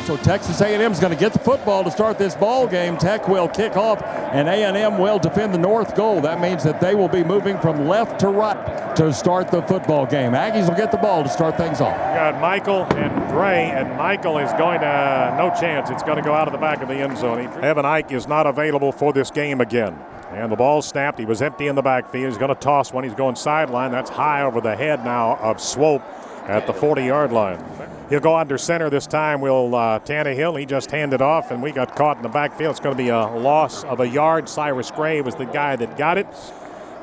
So Texas A&M is going to get the football to start this ball game. Tech will kick off, and A&M will defend the north goal. That means that they will be moving from left to right to start the football game. Aggies will get the ball to start things off. We got Michael and Gray, and Michael is going to, no chance. It's going to go out of the back of the end zone. Evan Ike is not available for this game again. And the ball snapped. He was empty in the backfield. He's going to toss one. He's going sideline. That's high over the head now of Swope at the 40-yard line. He'll go under center this time. Tannehill, he just handed off, and we got caught in the backfield. It's going to be a loss of a yard. Cyrus Gray was the guy that got it.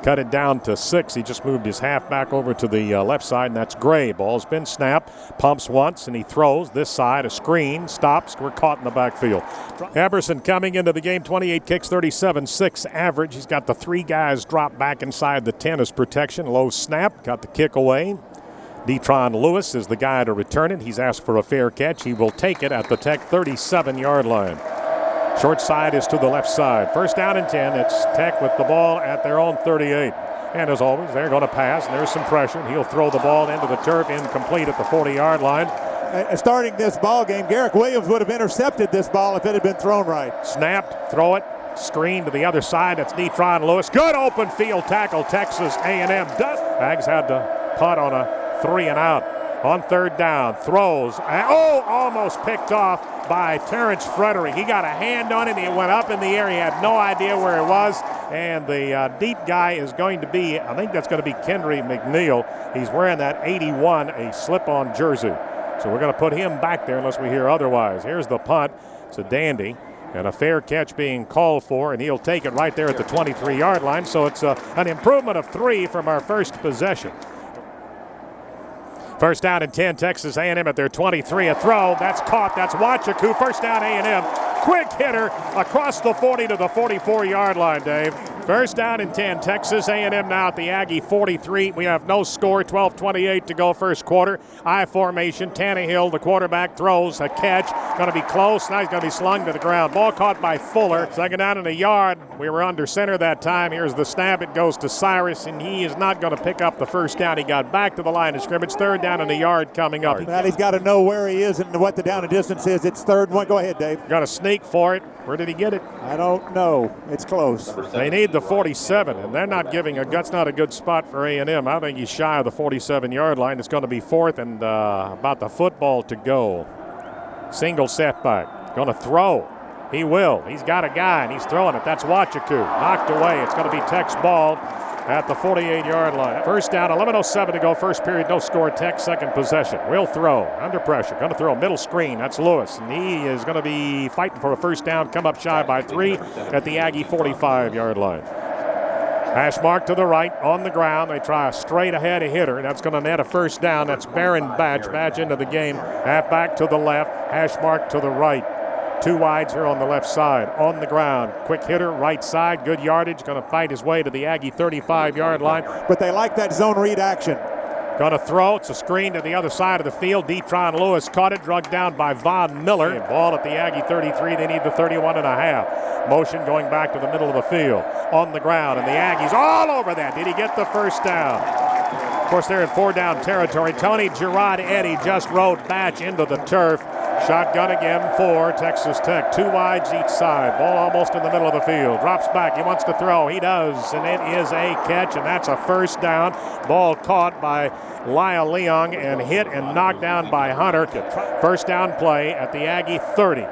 Cut it down to 6. He just moved his halfback over to the left side, and that's Gray. Ball's been snapped. Pumps once, and he throws this side. A screen. Stops. We're caught in the backfield. Eberson coming into the game. 28 kicks, 37-6 average. He's got the 3 guys drop back inside the 10 as protection. Low snap. Got the kick away. Detron Lewis is the guy to return it. He's asked for a fair catch. He will take it at the Tech 37-yard line. Short side is to the left side. First down and 10. It's Tech with the ball at their own 38. And as always, they're going to pass, and there's some pressure. And he'll throw the ball into the turf, incomplete at the 40-yard line. Starting this ball game, Garrick Williams would have intercepted this ball if it had been thrown right. Snapped, throw it, screen to the other side. That's Detron Lewis. Good open field tackle. Texas A&M does. Aggs had to punt on a 3 and out. On third down, throws. Almost picked off by Terrence Frederick. He got a hand on it. He went up in the air. He had no idea where it was. And the deep guy is going to be, I think that's going to be Kendry McNeil. He's wearing that 81, a slip-on jersey. So we're going to put him back there unless we hear otherwise. Here's the punt. It's a dandy. And a fair catch being called for, and he'll take it right there at the 23-yard line. So it's an improvement of 3 from our first possession. First down and 10, Texas A&M at their 23. A throw, that's caught, that's Wachaku. First down A&M, quick hitter across the 40 to the 44-yard line, Dave. First down and 10, Texas A&M now at the Aggie 43. We have no score, 12:28 to go first quarter. I formation, Tannehill, the quarterback, throws a catch. Going to be close, now he's going to be slung to the ground. Ball caught by Fuller, second down in the yard. We were under center that time. Here's the snap, it goes to Cyrus, and he is not going to pick up the first down. He got back to the line of scrimmage, third down in the yard coming up. Now he's got to know where he is and what the down and distance is. It's third and 1. Go ahead, Dave. Got a sneak for it. Where did he get it? I don't know. It's close. They need the 47, and they're not giving that's not a good spot for A&M. I think he's shy of the 47-yard line. It's going to be fourth and about the football to go. Single setback. Going to throw. He will. He's got a guy, and he's throwing it. That's Wachaku. Knocked away. It's going to be Tech's ball at the 48-yard line. First down, 11:07 to go, first period, no score. Tech second possession. Will throw, under pressure, going to throw middle screen. That's Lewis, and he is going to be fighting for a first down, come up shy by 3 at the Aggie 45-yard line. Hash mark to the right, on the ground. They try a straight ahead hitter. That's going to net a first down. That's Baron Batch. Batch into the game. Half back to the left, hash mark to the right. 2 wides here on the left side. On the ground. Quick hitter, right side. Good yardage. Going to fight his way to the Aggie 35-yard line. But they like that zone read action. Going to throw. It's a screen to the other side of the field. Detron Lewis caught it. Drugged down by Von Miller. Ball at the Aggie 33. They need the 31.5. Motion going back to the middle of the field. On the ground. And the Aggies all over that. Did he get the first down? Of course, they're in 4-down territory. Tony Girard-Eddy just rode Batch into the turf. Shotgun again for Texas Tech. 2 wides each side. Ball almost in the middle of the field. Drops back. He wants to throw. He does. And it is a catch, and that's a first down. Ball caught by Lyle Leong and hit and knocked down by Hunter. First down play at the Aggie 30.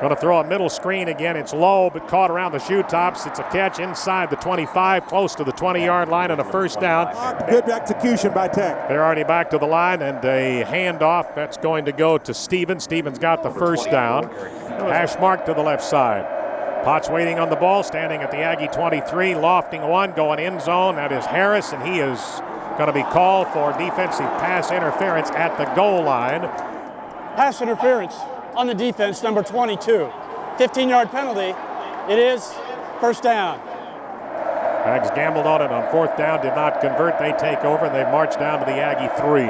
Going to throw a middle screen again. It's low, but caught around the shoe tops. It's a catch inside the 25, close to the 20-yard line, and a first down. Good execution by Tech. They're already back to the line, and a handoff. That's going to go to Stevens. Stevens got the first down. Hash mark to the left side. Potts waiting on the ball, standing at the Aggie 23, lofting one, going end zone. That is Harris, and he is going to be called for defensive pass interference at the goal line. Pass interference on the defense, number 22. 15-yard penalty. It is first down. Aggies gambled on it on fourth down, did not convert. They take over, and they've marched down to the Aggie 3.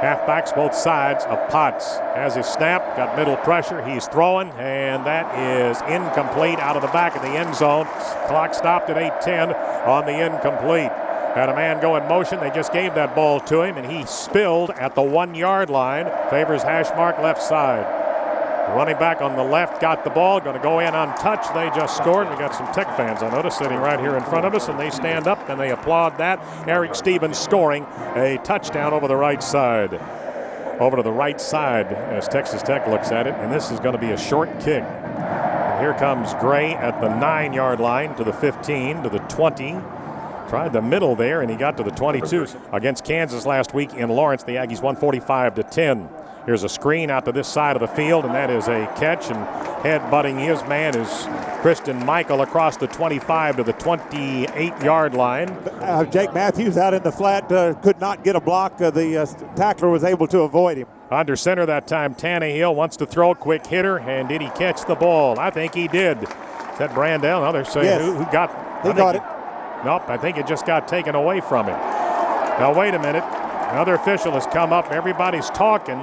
Halfbacks both sides of Potts. Has his snap, got middle pressure. He's throwing, and that is incomplete out of the back of the end zone. Clock stopped at 8:10 on the incomplete. Had a man go in motion. They just gave that ball to him, and he spilled at the 1-yard line. Favors hash mark left side. Running back on the left got the ball, going to go in untouched. They just scored. We got some Tech fans, I noticed, sitting right here in front of us, and they stand up and they applaud that. Eric Stevens scoring a touchdown over the right side. Over to the right side as Texas Tech looks at it, and this is going to be a short kick. And here comes Gray at the 9-yard line to the 15, to the 20. Tried the middle there, and he got to the 22. Against Kansas last week in Lawrence, the Aggies won 45-10. Here's a screen out to this side of the field, and that is a catch. And head-butting his man is Christian Michael across the 25 to the 28-yard line. Jake Matthews out in the flat could not get a block. The tackler was able to avoid him. Under center that time, Tannehill wants to throw, quick hitter, and did he catch the ball? I think he did. Is that Brandell? No, they're saying yes. who got He got it. Nope, I think it just got taken away from him. Now, wait a minute. Another official has come up. Everybody's talking.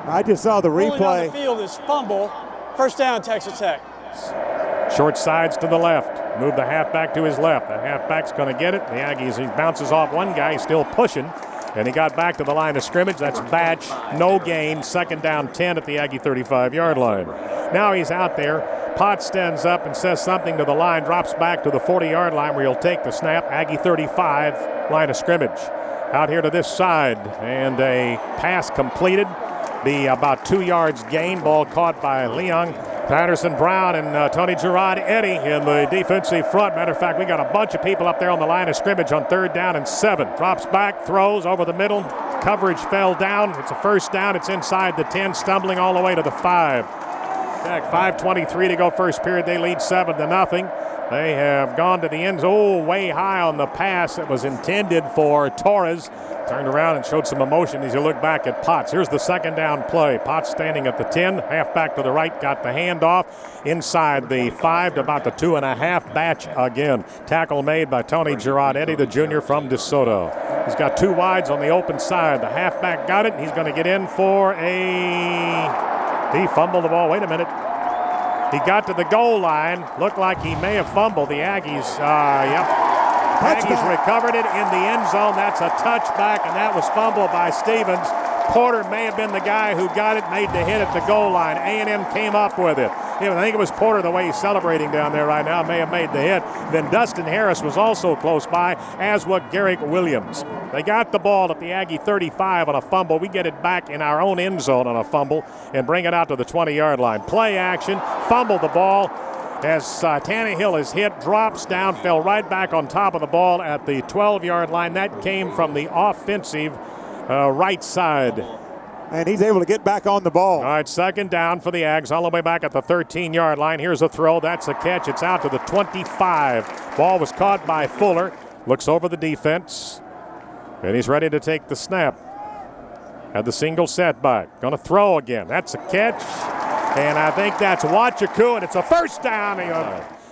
I just saw the Rolling on replay. the field is fumble. First down, Texas Tech. Short sides to the left. Move the halfback to his left. The halfback's going to get it. The Aggies, he bounces off one guy. He's still pushing. And he got back to the line of scrimmage. That's Batch. No gain. Second down 10 at the Aggie 35-yard line. Now he's out there. Potts stands up and says something to the line. Drops back to the 40-yard line where he'll take the snap. Aggie 35, line of scrimmage. Out here to this side. And a pass completed. Be about 2 yards gain. Ball caught by Leon. Patterson Brown and Tony Gerard Eddy in the defensive front. Matter of fact, we got a bunch of people up there on the line of scrimmage on 3rd down and 7. Drops back, throws over the middle. Coverage fell down. It's a first down. It's inside the 10, stumbling all the way to the 5. 5:23 to go first period. They lead 7-0. They have gone to the end zone, way high on the pass that was intended for Torres. Turned around and showed some emotion as you look back at Potts. Here's the second down play. Potts standing at the 10, halfback to the right, got the handoff inside the 5 to about the 2.5. Batch again. Tackle made by Tony Gerard Eddy, the junior from DeSoto. He's got 2 wides on the open side. The halfback got it. He's going to get in for He fumbled the ball. Wait a minute. He got to the goal line. Looked like he may have fumbled. The Aggies, Aggies recovered it in the end zone. That's a touchback, and that was fumbled by Stevens. Porter may have been the guy who got it, made the hit at the goal line. A&M came up with it. I think it was Porter, the way he's celebrating down there right now, may have made the hit. Then Dustin Harris was also close by, as was Garrick Williams. They got the ball at the Aggie 35 on a fumble. We get it back in our own end zone on a fumble and bring it out to the 20-yard line. Play action, fumble the ball. As Tannehill is hit, drops down, fell right back on top of the ball at the 12-yard line. That came from the offensive right side. And he's able to get back on the ball. All right, second down for the Ags, all the way back at the 13-yard line. Here's a throw. That's a catch. It's out to the 25. Ball was caught by Fuller. Looks over the defense. And he's ready to take the snap. Had the single setback. Going to throw again. That's a catch. And I think that's Wachaku, and it's a first down.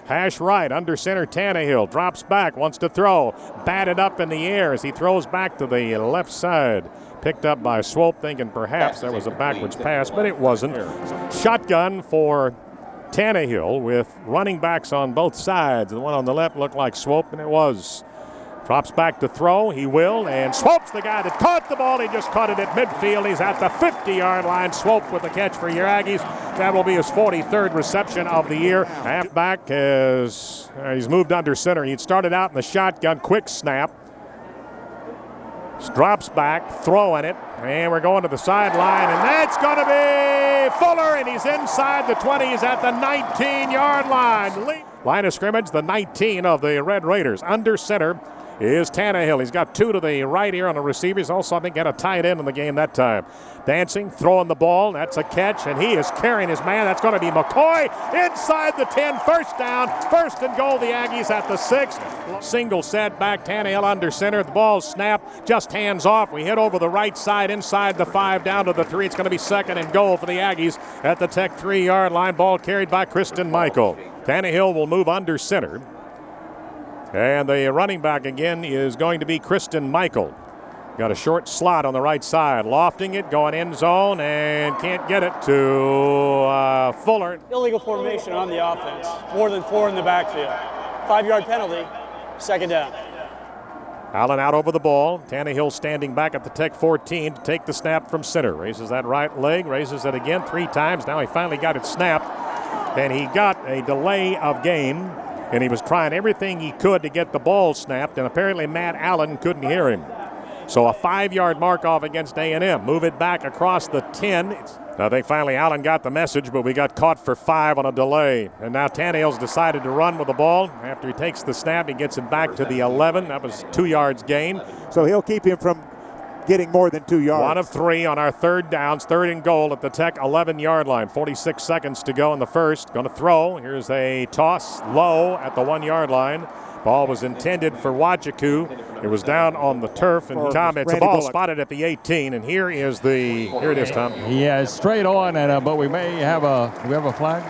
Hash right, under center, Tannehill drops back, wants to throw. Batted up in the air as he throws back to the left side. Picked up by Swope, thinking perhaps that was a backwards pass, but it wasn't. Shotgun for Tannehill with running backs on both sides. The one on the left looked like Swope, and it was. Drops back to throw. He will, and Swope's the guy that caught the ball. He just caught it at midfield. He's at the 50-yard line. Swope with the catch for your Aggies. That will be his 43rd reception of the year. Halfback is he's moved under center. He started out in the shotgun, quick snap. Drops back, throwing it, and we're going to the sideline, and that's going to be Fuller, and he's inside the 20. He's at the 19-yard line. Line of scrimmage, the 19 of the Red Raiders. Under center is Tannehill. He's got 2 to the right here on the receivers. Also, I think, got a tight end in the game that time. Dancing, throwing the ball. That's a catch, and he is carrying his man. That's going to be McCoy inside the 10. First down, first and goal. The Aggies at the 6. Single setback. Tannehill under center. The ball snapped, just hands off. We hit over the right side, inside the 5, down to the 3. It's going to be second and goal for the Aggies at the Tech 3-yard line. Ball carried by Christian Michael. Tannehill will move under center. And the running back again is going to be Christian Michael. Got a short slot on the right side. Lofting it, going end zone, and can't get it to Fuller. Illegal formation on the offense. More than 4 in the backfield. 5-yard penalty. Second down. Allen out over the ball. Tannehill standing back at the Tech 14 to take the snap from center. Raises that right leg, raises it again 3 times. Now he finally got it snapped, and he got a delay of game, and he was trying everything he could to get the ball snapped, and apparently Matt Allen couldn't hear him. So a 5-yard mark off against A&M. Move it back across the 10. I think finally Allen got the message, but we got caught for 5 on a delay. And now Tannehill's decided to run with the ball. After he takes the snap, he gets it back to the 11. That was 2 yards gain. So he'll keep him from getting more than 2 yards. 1 of 3 on our third downs, 3rd and goal at the Tech 11-yard line. 46 seconds to go in the first. Going to throw. Here's a toss low at the 1-yard line. Ball was intended for Wajaku. It was down on the turf, and Tom, it's a ball spotted at the 18. And here it is, Tom. Yeah, it's straight on, and but we may have do we have a flag?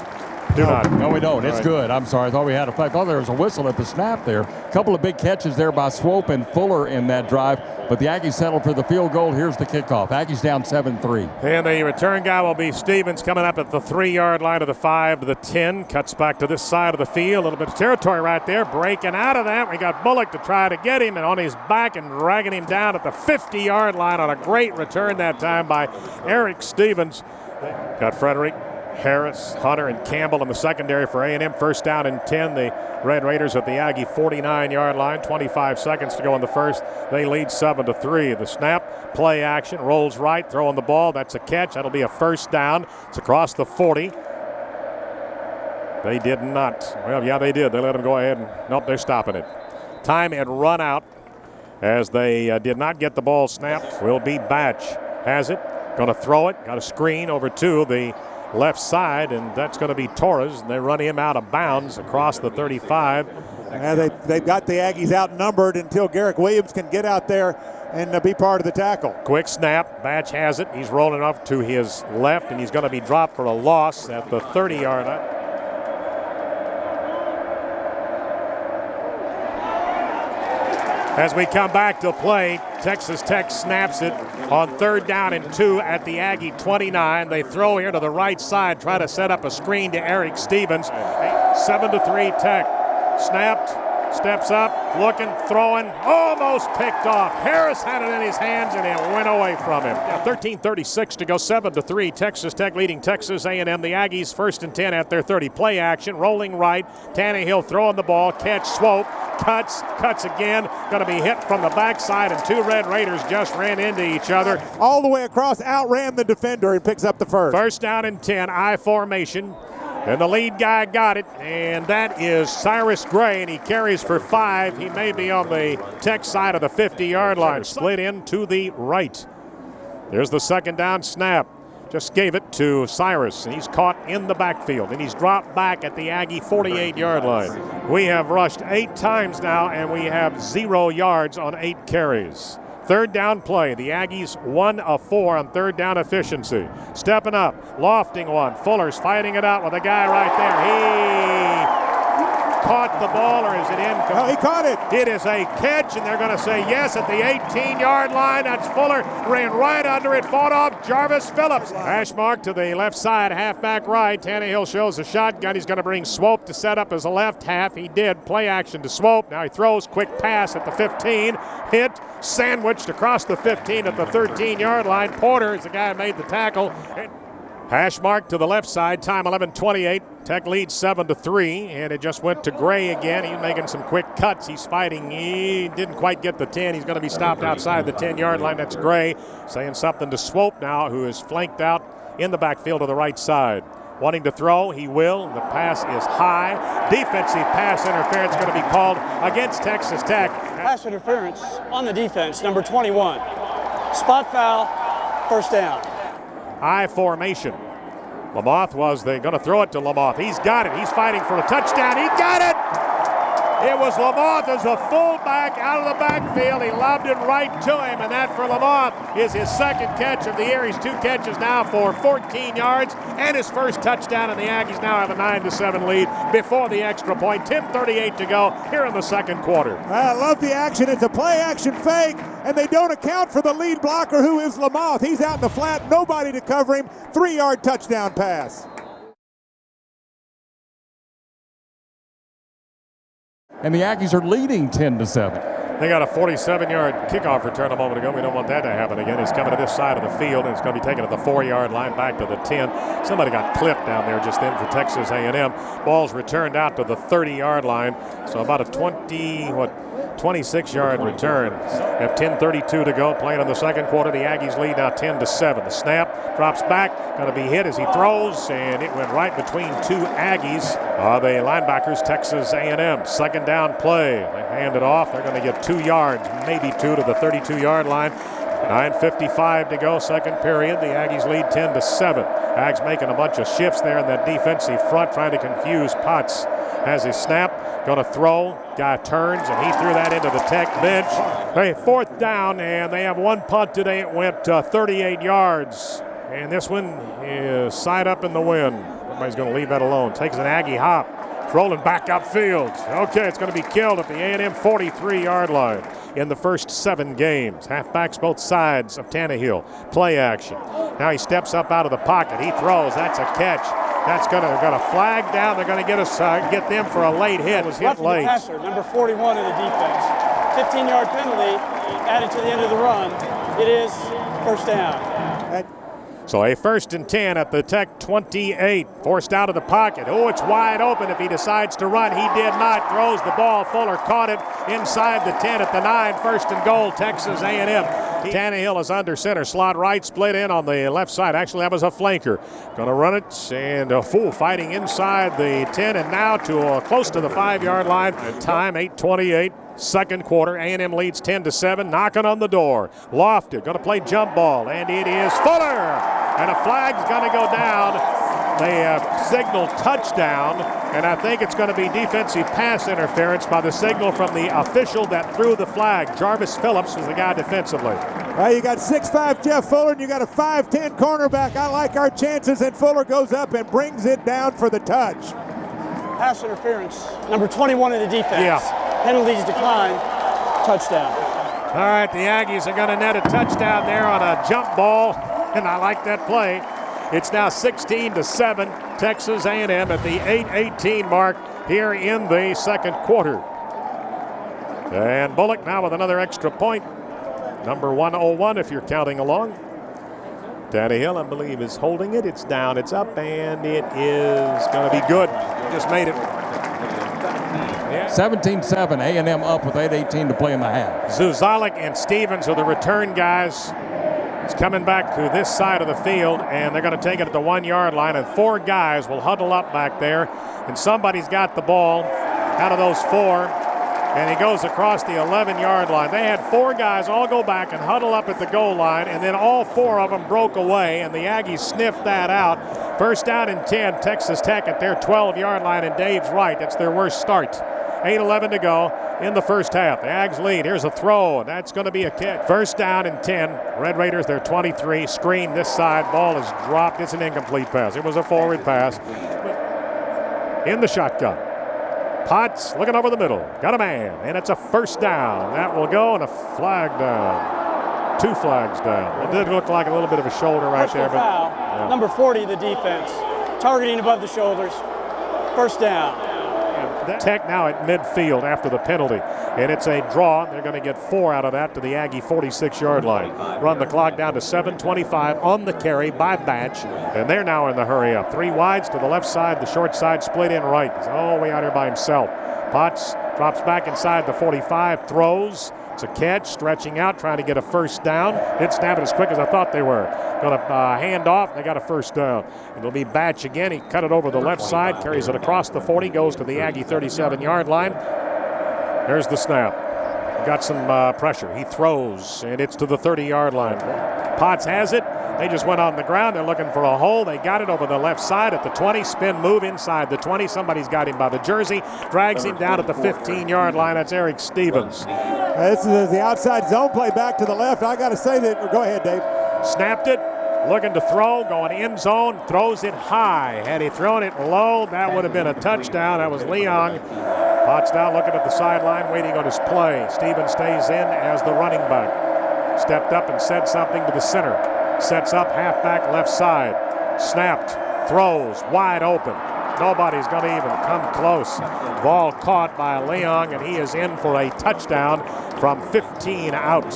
Do not. No, we don't. It's right. good. I'm sorry. I thought we had a flag. I thought there was a whistle at the snap there. A couple of big catches there by Swope and Fuller in that drive, but the Aggies settled for the field goal. Here's the kickoff. Aggies down 7-3. And the return guy will be Stevens, coming up at the 3-yard line of the 5 to the 10. Cuts back to this side of the field. A little bit of territory right there. Breaking out of that. We got Bullock to try to get him, and on his back and dragging him down at the 50-yard line on a great return that time by Eric Stevens. Got Frederick, Harris, Hunter, and Campbell in the secondary for A&M. First down and 10. The Red Raiders at the Aggie 49-yard line. 25 seconds to go in the first. They lead 7-3. The snap, play action, rolls right, throwing the ball. That's a catch. That'll be a first down. It's across the 40. They did not. Well, yeah, they did. They let them go ahead, and nope, they're stopping it. Time had run out as they did not get the ball snapped. Will be Batch. Has it. Going to throw it. Got a screen over to the left side, and that's going to be Torres. And they run him out of bounds across the 35. They've got the Aggies outnumbered until Garrick Williams can get out there and be part of the tackle. Quick snap. Batch has it. He's rolling off to his left, and he's going to be dropped for a loss at the 30-yard line. As we come back to play, Texas Tech snaps it on 3rd down and 2 at the Aggie 29. They throw here to the right side, try to set up a screen to Eric Stevens. 7-3 Tech. Snapped, steps up, looking, throwing, almost picked off. Harris had it in his hands, and it went away from him. 13:36 to go, 7-3. Texas Tech leading Texas A&M. The Aggies 1st and 10 at their 30. Play action, rolling right. Tannehill throwing the ball, catch, Swope. Cuts again, going to be hit from the backside, and 2 Red Raiders just ran into each other. All the way across, outran the defender and picks up the first. First down and 10, I formation. And the lead guy got it, and that is Cyrus Gray, and he carries for 5. He may be on the Tech side of the 50-yard line. Split in to the right. There's the 2nd down snap. Just gave it to Cyrus, and he's caught in the backfield, and he's dropped back at the Aggie 48-yard line. We have rushed 8 times now, and we have 0 yards on 8 carries. 3rd down play. The Aggies 1 of 4 on 3rd down efficiency. Stepping up, lofting one. Fuller's fighting it out with a guy right there. He caught the ball, or is it incomplete? No, he caught it. It is a catch, and they're going to say yes at the 18-yard line. That's Fuller. Ran right under it, fought off Jarvis Phillips. Hash mark to the left side, halfback right. Tannehill shows a shotgun. He's going to bring Swope to set up as a left half. He did. Play action to Swope. Now he throws, quick pass at the 15. Hit, sandwiched across the 15 at the 13-yard line. Porter is the guy who made the tackle. Hash mark to the left side, time 11:28. Tech leads 7-3, and it just went to Gray again. He's making some quick cuts. He's fighting. He didn't quite get the 10. He's going to be stopped outside the 10-yard line. That's Gray saying something to Swope now, who is flanked out in the backfield to the right side. Wanting to throw, he will. The pass is high. Defensive pass interference going to be called against Texas Tech. Pass interference on the defense, number 21. Spot foul, first down. I formation. Lamoth they're going to throw it to Lamoth. He's got it. He's fighting for a touchdown. He got it. It was Lamoth as a fullback out of the backfield. He lobbed it right to him, and that for Lamoth is his 2nd catch of the year. He's 2 catches now for 14 yards and his first touchdown, and the Aggies now have a 9-7 lead before the extra point. 10:38 to go here in the 2nd quarter. I love the action. It's a play-action fake, and they don't account for the lead blocker, who is Lamoth. He's out in the flat, nobody to cover him. 3-yard touchdown pass. And the Aggies are leading 10-7. They got a 47-yard kickoff return a moment ago. We don't want that to happen again. He's coming to this side of the field, and it's going to be taken at the 4-yard line back to the 10. Somebody got clipped down there just then for Texas A&M. Ball's returned out to the 30-yard line, so about a 26-yard return. Have 10:32 to go, playing in the second quarter. The Aggies lead now 10-7. The snap drops back, going to be hit as he throws, and it went right between two Aggies. The linebackers, Texas A&M. Second down play. They hand it off. They're going to get 2 yards, maybe 2 to the 32-yard line. 9:55 to go, second period. The Aggies lead 10-7. Ags making a bunch of shifts there in that defensive front, trying to confuse Potts. Has his snap, going to throw. Guy turns, and he threw that into the Tech bench. Hey, fourth down, and they have one punt today. It went 38 yards. And this one is side up in the wind. Everybody's going to leave that alone. Takes an Aggie hop. It's rolling back upfield. Okay, it's going to be killed at the A&M 43-yard line in the first 7 games. Halfbacks both sides of Tannehill. Play action. Now he steps up out of the pocket. He throws. That's a catch. That's going to flag down. They're going to get them for a late hit. It was hit late. The passer, number 41 in the defense. 15-yard penalty added to the end of the run. It is first down. So a 1st and 10 at the Tech 28. Forced out of the pocket. Oh, it's wide open if he decides to run. He did not. Throws the ball. Fuller caught it inside the 10 at the 9. 1st and goal, Texas A&M. Tannehill is under center. Slot right, split in on the left side. Actually, that was a flanker. Going to run it, and a fool fighting inside the 10, and now to close to the 5-yard line. Time 8:28. Second quarter, A&M leads 10-7, knocking on the door. Lofted, going to play jump ball, and it is Fuller! And a flag's going to go down. They have signaled touchdown, and I think it's going to be defensive pass interference by the signal from the official that threw the flag. Jarvis Phillips was the guy defensively. Well, you got 6'5" Jeff Fuller, and you got a 5'10" cornerback. I like our chances, and Fuller goes up and brings it down for the touch. Pass interference, number 21 in the defense. Yeah. Penalties declined. Touchdown. All right, the Aggies are going to net a touchdown there on a jump ball, and I like that play. It's now 16-7, Texas A&M at the 8:18 mark here in the second quarter. And Bullock now with another extra point. Number 101 if you're counting along. Tannehill, I believe, is holding it. It's down, it's up, and it is going to be good. Just made it. 17-7, A&M up with 8:18 to play in the half. Zuzalik and Stevens are the return guys. It's coming back to this side of the field, and they're going to take it at the 1-yard line, and 4 guys will huddle up back there, and somebody's got the ball out of those 4, and he goes across the 11-yard line. They had 4 guys all go back and huddle up at the goal line, and then all 4 of them broke away, and the Aggies sniffed that out. First down and 10, Texas Tech at their 12-yard line, and Dave's right. That's their worst start. 8:11 to go in the first half. The Ags lead. Here's a throw, and that's going to be a kick. First down and 10. Red Raiders, they're 23. Screen this side. Ball is dropped. It's an incomplete pass. It was a forward pass. In the shotgun. Potts looking over the middle. Got a man, and it's a first down. That will go, and a flag down. 2 flags down. It did look like a little bit of a shoulder right there. But, foul. yeah. Number 40, the defense. Targeting above the shoulders. First down. Tech now at midfield after the penalty, and it's a draw. They're going to get 4 out of that to the Aggie 46-yard line. Run the clock down to 7:25 on the carry by Batch, and they're now in the hurry up. 3 wides to the left side, the short side split in right. He's all the way out here by himself. Potts drops back inside the 45, throws. It's a catch, stretching out, trying to get a first down. Didn't snap it as quick as I thought they were. Going to hand off. They got a first down. It'll be Batch again. He cut it over the left side, carries it across the 40, goes to the Aggie 37-yard line. There's the snap. Got some pressure. He throws, and it's to the 30-yard line. Potts has it. They just went on the ground. They're looking for a hole. They got it over the left side at the 20. Spin move inside the 20. Somebody's got him by the jersey. Drags him down at the 15-yard line. That's Eric Stevens. This is the outside zone play back to the left. I got to say that. Go ahead, Dave. Snapped it. Looking to throw. Going end zone. Throws it high. Had he thrown it low, that would have been a touchdown. That was Leong. Potts down looking at the sideline, waiting on his play. Stevens stays in as the running back. Stepped up and said something to the center. Sets up halfback left side. Snapped. Throws. Wide open. Nobody's going to even come close. Ball caught by Leong, and he is in for a touchdown. from 15 out.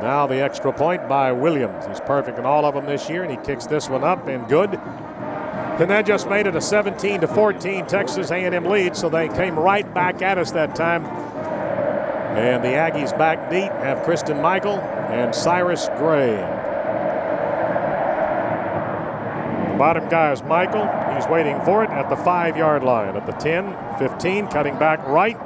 Now the extra point by Williams. He's perfect in all of them this year, and he kicks this one up and good. And that just made it a 17-14 Texas A&M lead, so they came right back at us that time. And the Aggies back deep have Kristen Michael and Cyrus Gray. The bottom guy is Michael. He's waiting for it at the 5-yard line. At the 10, 15, cutting back right.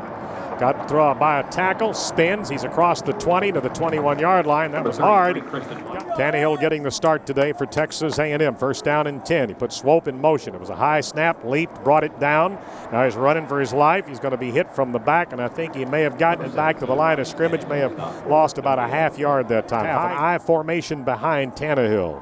Got thrown by a tackle, spins. He's across the 20 to the 21-yard line. That was hard. Tannehill getting the start today for Texas A&M. First down and 10. He put Swope in motion. It was a high snap, leaped, brought it down. Now he's running for his life. He's going to be hit from the back, and I think he may have gotten it back to the line of scrimmage, may have lost about a half yard that time. High formation behind Tannehill.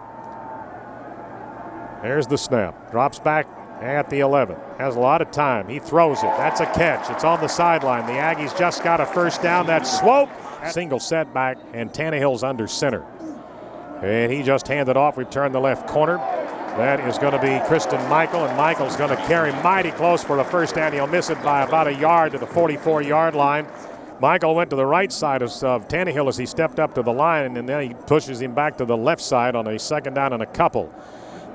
There's the snap. Drops back at the 11. Has a lot of time. He throws it. That's a catch. It's on the sideline. The Aggies just got a first down. That's Swope. Single setback, and Tannehill's under center. And he just handed off. Return the left corner. That is going to be Kristen Michael, and Michael's going to carry mighty close for the first down. He'll miss it by about a yard to the 44-yard line. Michael went to the right side of Tannehill as he stepped up to the line, and then he pushes him back to the left side on a second down and a couple.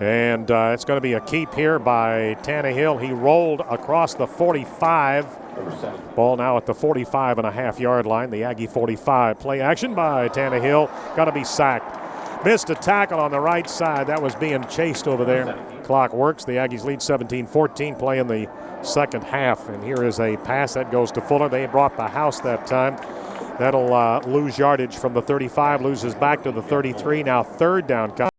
And it's going to be a keep here by Tannehill. He rolled across the 45. Ball now at the 45.5-yard line. The Aggie 45. Play action by Tannehill. Got to be sacked. Missed a tackle on the right side. That was being chased over there. Clock works. The Aggies lead 17-14. Play in the second half. And here is a pass that goes to Fuller. They brought the house that time. That'll lose yardage from the 35. Loses back to the 33. Now third down.